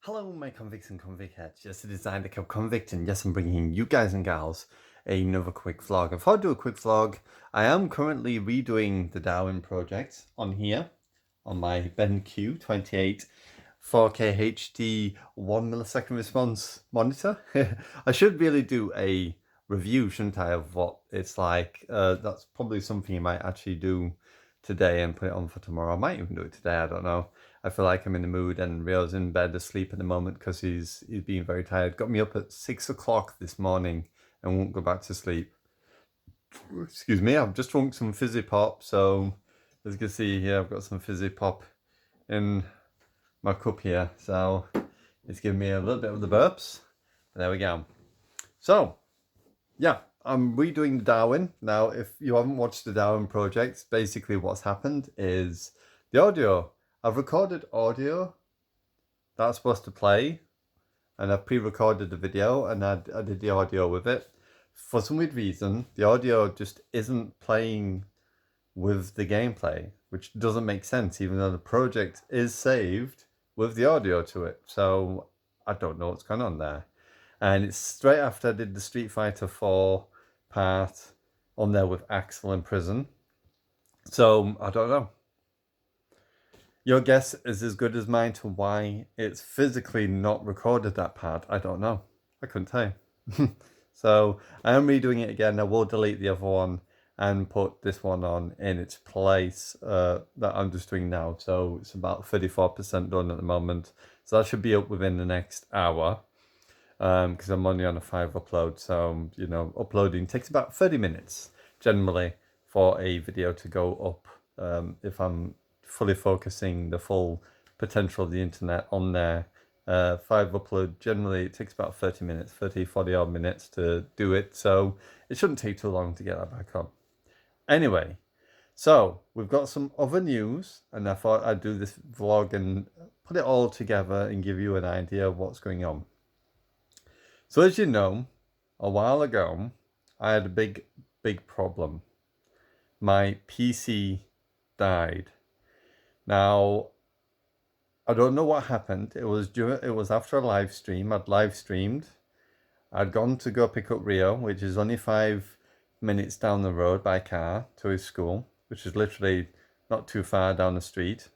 Hello, my convicts and convict heads. Yes, it is I, the Convict, and yes, I'm bringing you guys and gals another quick vlog. Before I do a quick vlog, I am currently redoing the Darwin project on here, on my BenQ 28 4K HD 1 millisecond response monitor. I should really do a review, shouldn't I, of what it's like. That's probably something I might actually do today and put it on for tomorrow. I might even do it today, I don't know. I feel like I'm in the mood, and Rio's in bed asleep at the moment because he's being very tired. Got me up at 6 o'clock this morning and won't go back to sleep. Excuse me, I've just drunk some fizzy pop, so as you can see here, I've got some fizzy pop in my cup here, so it's giving me a little bit of the burps. There we go. So, yeah, I'm redoing the Darwin. Now, if you haven't watched the Darwin project, basically what's happened is the audio. I've recorded audio that's supposed to play, and I've pre-recorded the video, and I did the audio with it. For some weird reason, the audio just isn't playing with the gameplay, which doesn't make sense, even though the project is saved with the audio to it. So I don't know what's going on there. And it's straight after I did the Street Fighter 4 part on there with Axel in prison. So I don't know. Your guess is as good as mine to why it's physically not recorded that part. I don't know. I couldn't tell you. So I am redoing it again. I will delete the other one and put this one on in its place that I'm just doing now. So it's about 34% done at the moment. So that should be up within the next hour because I'm only on a 5 upload. So, you know, uploading takes about 30 minutes generally for a video to go up if I'm fully focusing the full potential of the internet on there. 5 upload, generally it takes about 30 minutes, 40 odd minutes to do it, so it shouldn't take too long to get that back on. Anyway, so we've got some other news, and I thought I'd do this vlog and put it all together and give you an idea of what's going on. So as you know, a while ago I had a big problem. My PC died. Now, I don't know what happened. It was after a live stream. I'd live streamed. I'd gone to go pick up Rio, which is only 5 minutes down the road by car to his school, which is literally not too far down the street.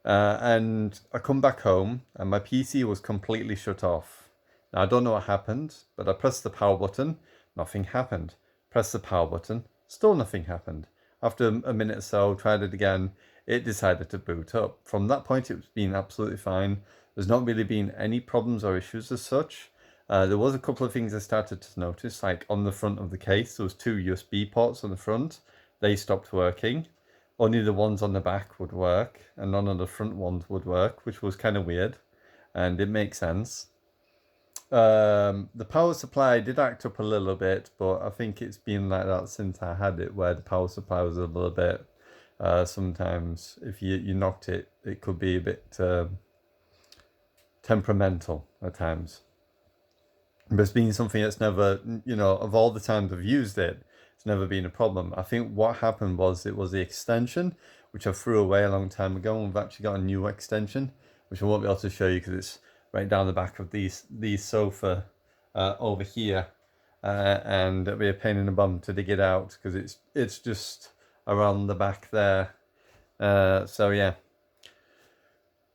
And I come back home and my PC was completely shut off. Now, I don't know what happened, but I pressed the power button, nothing happened. Pressed the power button, still nothing happened. After a minute or so, tried it again, it decided to boot up. From that point, it's been absolutely fine. There's not really been any problems or issues as such. There was a couple of things I started to notice, like on the front of the case, there was 2 USB ports on the front. They stopped working. Only the ones on the back would work, and none of the front ones would work, which was kind of weird, and it makes sense. The power supply did act up a little bit, but I think it's been like that since I had it, where the power supply was a little bit, sometimes if you knocked it, it could be a bit temperamental at times. But it's been something that's never, you know, of all the times I've used it, it's never been a problem. I think what happened was it was the extension, which I threw away a long time ago, and we've actually got a new extension, which I won't be able to show you because it's right down the back of these sofa over here, and it'll be a pain in the bum to dig it out because it's just around the back there. So yeah.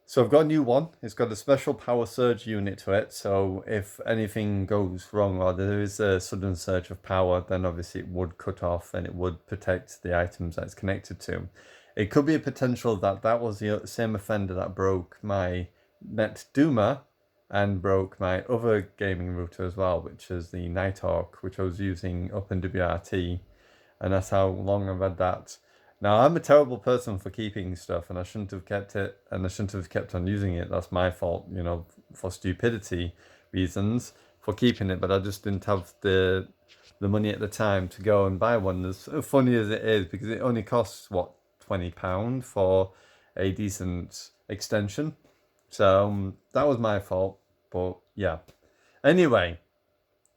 So I've got a new one. It's got a special power surge unit to it. So if anything goes wrong or there is a sudden surge of power, then obviously it would cut off and it would protect the items that it's connected to. It could be a potential that that was the same offender that broke my Net Duma and broke my other gaming router as well, which is the Nighthawk, which I was using up in WRT. And that's how long I've had that. Now, I'm a terrible person for keeping stuff, and I shouldn't have kept it, and I shouldn't have kept on using it. That's my fault, you know, for stupidity reasons for keeping it, but I just didn't have the money at the time to go and buy one. As funny as it is, because it only costs, what, £20 for a decent extension. So that was my fault, but yeah. Anyway,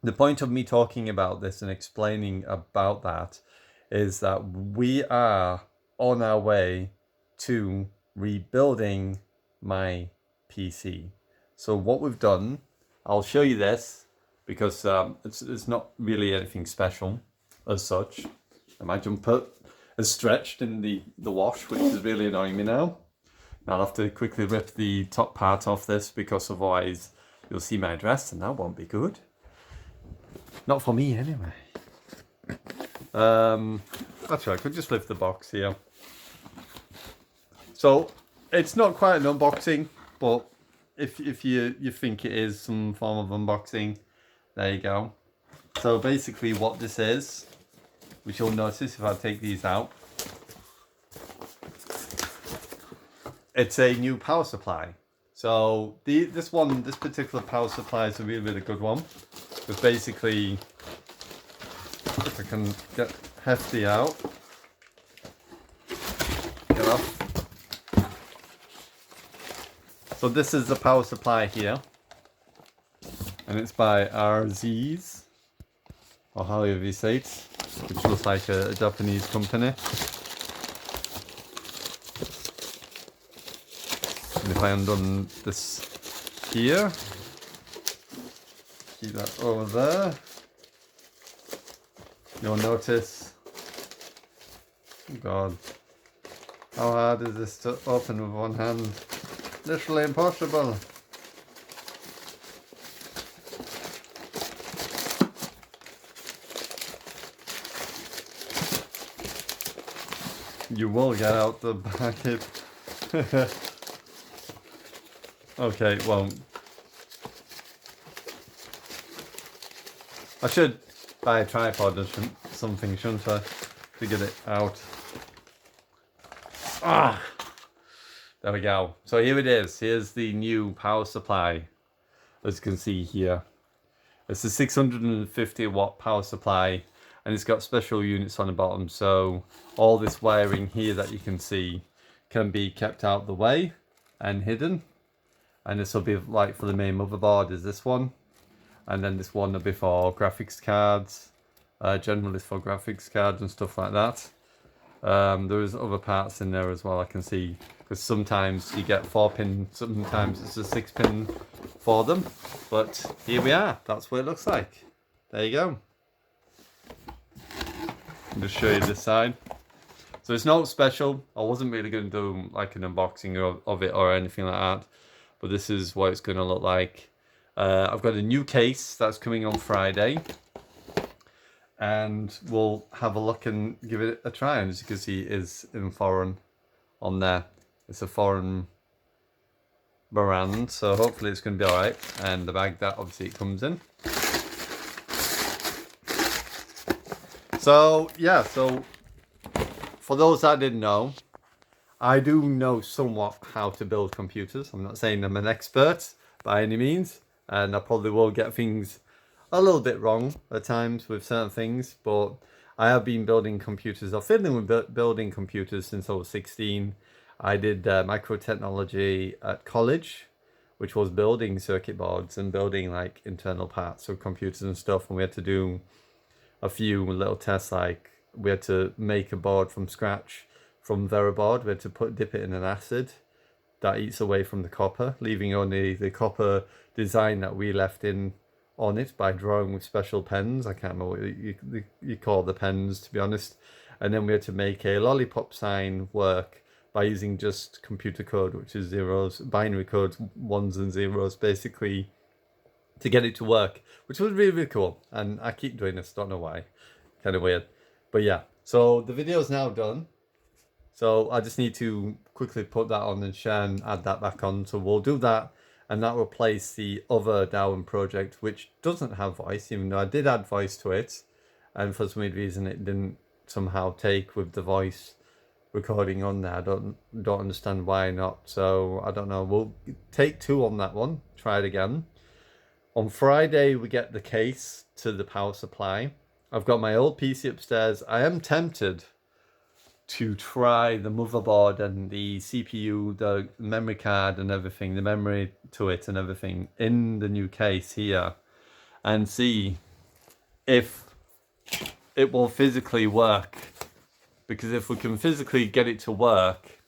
the point of me talking about this and explaining about that is that we are on our way to rebuilding my PC. So what we've done, I'll show you this because it's not really anything special as such. My jumper is stretched in the wash, which is really annoying me now. I'll have to quickly rip the top part off this because otherwise you'll see my dress and that won't be good. Not for me anyway. Actually, I could just lift the box here. So it's not quite an unboxing, but if you think it is some form of unboxing, there you go. So basically what this is, which you'll notice if I take these out, it's a new power supply. So this particular power supply is a really good one. Because basically, if I can get hefty out, get off. So this is the power supply here, and it's by RZs, or however you say it, which looks like a Japanese company. And if I undone this here, keep that over there, you'll notice, oh God, how hard is this to open with one hand? Literally impossible. You will get out the packet. Okay, well, I should buy a tripod or something, shouldn't I, to get it out. Ah, there we go. So here it is. Here's the new power supply, as you can see here. It's a 650 watt power supply, and it's got special units on the bottom. So all this wiring here that you can see can be kept out of the way and hidden. And this will be like for the main motherboard is this one. And then this one will be for graphics cards. Generally for graphics cards and stuff like that. There's other parts in there as well, I can see. Because sometimes you get 4-pin, sometimes it's a 6-pin for them. But here we are. That's what it looks like. There you go. I'll just show you this side. So it's not special. I wasn't really going to do like an unboxing of it or anything like that. But this is what it's going to look like. I've got a new case that's coming on Friday. And we'll have a look and give it a try. And as you can see, it is in foreign on there. It's a foreign brand. So hopefully it's going to be alright. And the bag that obviously it comes in. So, yeah. So, for those that didn't know, I do know somewhat how to build computers. I'm not saying I'm an expert by any means, and I probably will get things a little bit wrong at times with certain things, but I have been building computers, or fiddling with building computers since I was 16. I did microtechnology at college, which was building circuit boards and building like internal parts of computers and stuff, and we had to do a few little tests, like we had to make a board from scratch. From Veriboard, we had to dip it in an acid that eats away from the copper, leaving only the copper design that we left in on it by drawing with special pens. I can't remember what you call the pens, to be honest. And then we had to make a lollipop sign work by using just computer code, which is zeros, binary codes, ones and zeros, basically, to get it to work, which was really, really cool. And I keep doing this, don't know why. Kind of weird. But yeah, so the video is now done. So I just need to quickly put that on and share and add that back on. So we'll do that, and that will replace the other Darwin project, which doesn't have voice, even though I did add voice to it. And for some weird reason, it didn't somehow take with the voice recording on there. I don't understand why not. So I don't know. We'll take 2 on that one. Try it again. On Friday, we get the case to the power supply. I've got my old PC upstairs. I am tempted to try the motherboard and the CPU, the memory card and everything, the memory to it and everything in the new case here, and see if it will physically work. Because if we can physically get it to work,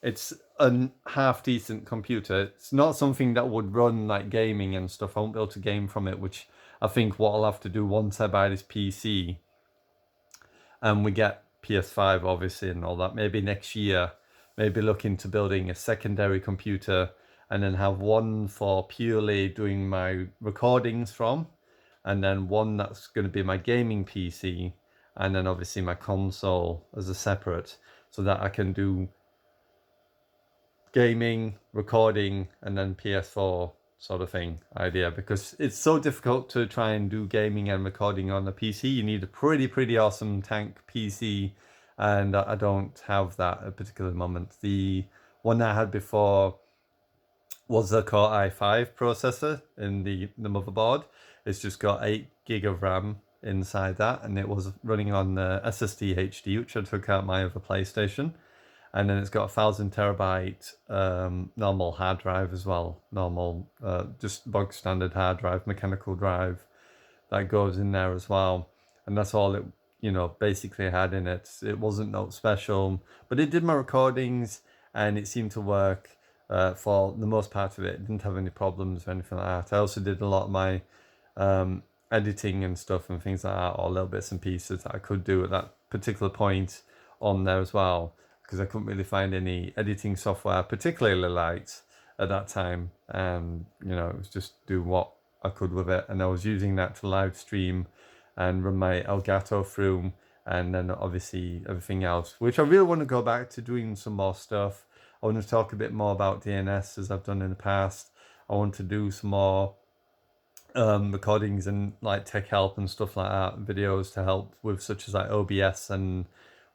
it's a half decent computer. It's not something that would run like gaming and stuff. I won't be able to game from it, which I think what I'll have to do once I buy this PC and we get PS5 obviously and all that, maybe next year, maybe look into building a secondary computer and then have one for purely doing my recordings from, and then one that's going to be my gaming PC, and then obviously my console as a separate, so that I can do gaming, recording, and then PS4 sort of thing idea, because it's so difficult to try and do gaming and recording on the PC. You need a pretty awesome tank PC, and I don't have that at a particular moment. The one I had before was a Core i5 processor in the motherboard. It's just got 8 gig of RAM inside that, and it was running on the SSD HD, which I took out my other PlayStation. And then it's got 1,000 terabyte normal hard drive as well. Normal, just bog standard hard drive, mechanical drive that goes in there as well. And that's all it, basically had in it. It wasn't not special, but it did my recordings and it seemed to work for the most part of it. It didn't have any problems or anything like that. I also did a lot of my editing and stuff and things like that, or little bits and pieces that I could do at that particular point on there as well, because I couldn't really find any editing software particularly light at that time. It was just do what I could with it, and I was using that to live stream and run my Elgato through, and then obviously everything else, which I really want to go back to doing some more stuff. I want to talk a bit more about DNS as I've done in the past. I want to do some more recordings and like tech help and stuff like that, videos to help with such as like OBS and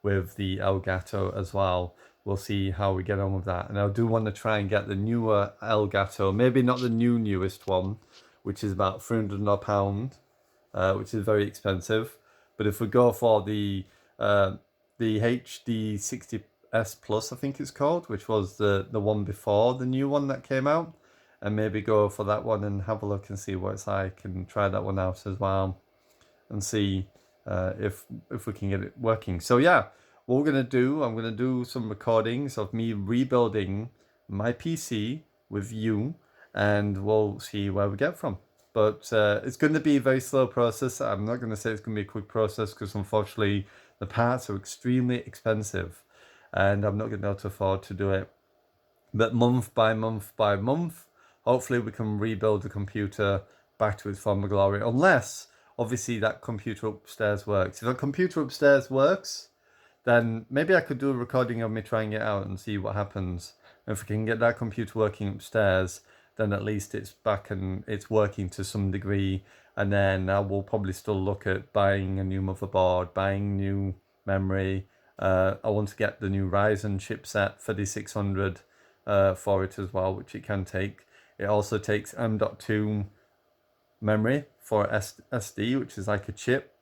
with the Elgato as well. We'll see how we get on with that. And I do want to try and get the newer Elgato, maybe not the newest one, which is about £300, which is very expensive. But if we go for the HD 60S Plus, I think it's called, which was the one before the new one that came out, and maybe go for that one and have a look and see what it's like and try that one out as well and see if we can get it working. So yeah, what we're gonna do, I'm gonna do some recordings of me rebuilding my PC with you, and we'll see where we get from. But it's going to be a very slow process. I'm not going to say it's going to be a quick process, because unfortunately the parts are extremely expensive and I'm not going to be able to afford to do it. But month by month by month, hopefully we can rebuild the computer back to its former glory, unless obviously that computer upstairs works. If that computer upstairs works, then maybe I could do a recording of me trying it out and see what happens. If we can get that computer working upstairs, then at least it's back and it's working to some degree. And then I will probably still look at buying a new motherboard, buying new memory. I want to get the new Ryzen chipset 3600 for it as well, which it can take. It also takes M.2 memory for SD, which is like a chip.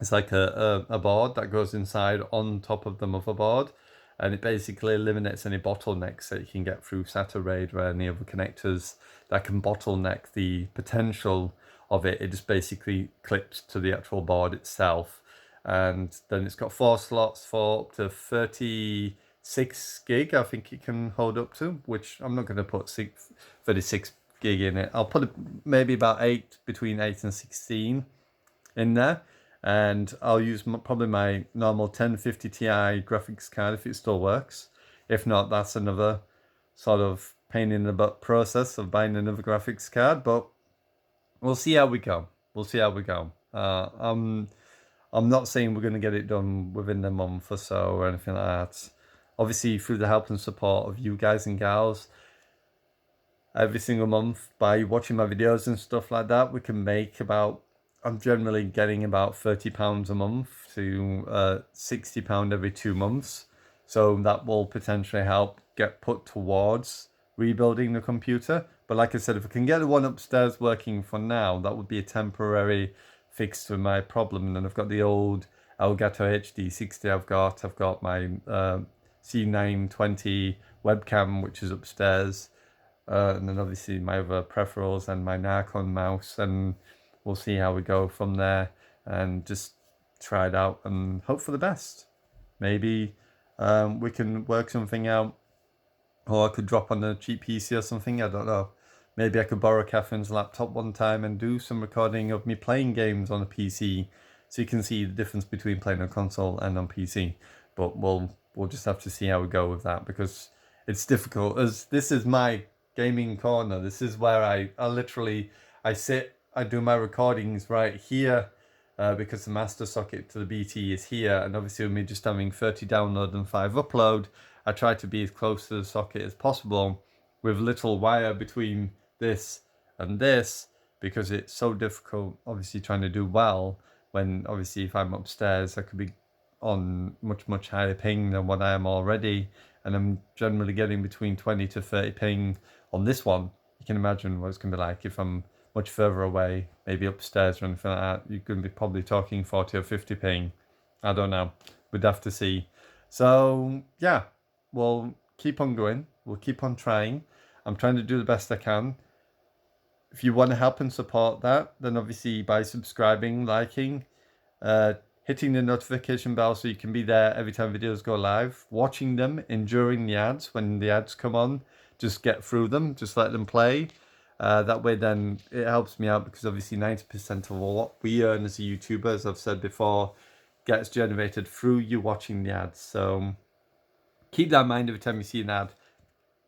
It's like a board that goes inside on top of the motherboard, and it basically eliminates any bottlenecks that you can get through SATA RAID or any other connectors that can bottleneck the potential of it. It just basically clips to the actual board itself. And then it's got 4 slots for up to 36 gig, I think it can hold up to, which I'm not going to put 36 gig in it. I'll put maybe about between 8 and 16 in there. And I'll use probably my normal 1050 Ti graphics card if it still works. If not, that's another sort of pain in the butt process of buying another graphics card. But we'll see how we go. I'm not saying we're going to get it done within the month or so or anything like that. Obviously, through the help and support of you guys and gals, every single month by watching my videos and stuff like that, we can make about, I'm generally getting about £30 a month to £60 every 2 months. So that will potentially help get put towards rebuilding the computer. But like I said, if I can get the one upstairs working for now, that would be a temporary fix to my problem. And then I've got the old Elgato HD 60 I've got my C920 webcam, which is upstairs. And then obviously my other peripherals and my Narcon mouse, and we'll see how we go from there and just try it out and hope for the best. Maybe we can work something out Or I could drop on a cheap PC or something, I don't know. Maybe I could borrow Catherine's laptop one time and do some recording of me playing games on a PC, so you can see the difference between playing on console and on PC. But we'll just have to see how we go with that, because it's difficult. As this is my gaming corner, this is where I literally sit. I do my recordings right here, because the master socket to the BT is here, and obviously with me just having 30 download and 5 upload, I try to be as close to the socket as possible with little wire between this and this, because it's so difficult obviously trying to do well when obviously if I'm upstairs I could be on much higher ping than what I am already, and I'm generally getting between 20 to 30 ping on this one. You can imagine what it's going to be like if I'm much further away, maybe upstairs or anything like that. You're going to be probably talking 40 or 50 ping. I don't know, we'd have to see. So yeah, we'll keep on going, we'll keep on trying. I'm trying to do the best I can. If you want to help and support that, then obviously by subscribing, liking, hitting the notification bell so you can be there every time videos go live, watching them, enduring the ads. When the ads come on, just get through them, just let them play. That way then it helps me out, because obviously 90% of what we earn as a YouTuber, as I've said before, gets generated through you watching the ads. So keep that in mind every time you see an ad.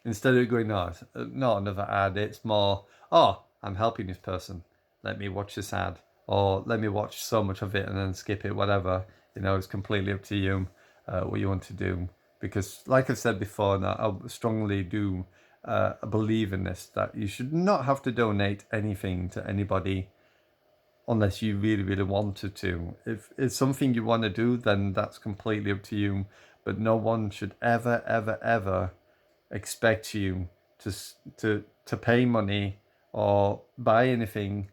Instead of going, no, not another ad, it's more, oh, I'm helping this person, let me watch this ad, or let me watch so much of it and then skip it, whatever. You know, it's completely up to you what you want to do. Because like I've said before, and I strongly do believe in this, that you should not have to donate anything to anybody unless you really wanted to. If it's something you want to do, then that's completely up to you. But no one should ever expect you to pay money or buy anything,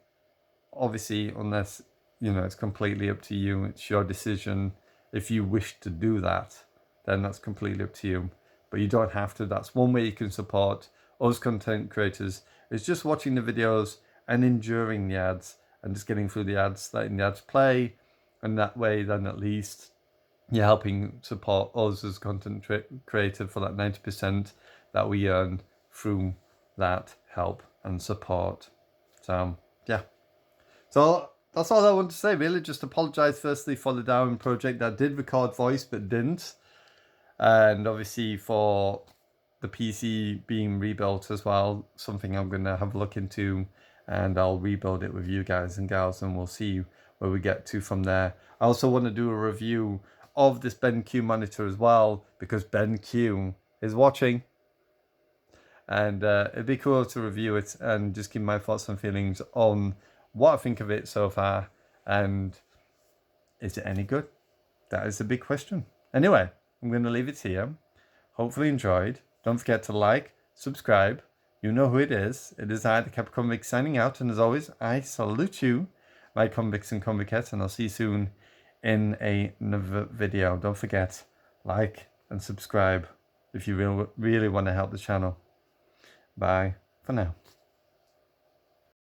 obviously, unless, you know, it's completely up to you. It's your decision. If you wish to do that, then that's completely up to you, but you don't have to. That's one way you can support us content creators, is just watching the videos and enduring the ads and just getting through the ads, letting the ads play, and that way then at least you're helping support us as content creator for that 90% that we earn through that help and support. So yeah, so that's all I want to say really. Just apologize firstly for the Darwin project that did record voice but didn't, and obviously for the PC being rebuilt as well, something I'm going to have a look into, and I'll rebuild it with you guys and gals, and we'll see where we get to from there. I also want to do a review of this BenQ monitor as well, because BenQ is watching, and it'd be cool to review it and just give my thoughts and feelings on what I think of it so far, and is it any good? That is a big question. Anyway, I'm going to leave it here. Hopefully enjoyed. Don't forget to like, subscribe. You know who it is. It is I, the Kappa Convict, signing out. And as always, I salute you, my convicts and convicts, and I'll see you soon in another video. Don't forget, like and subscribe if you really want to help the channel. Bye for now.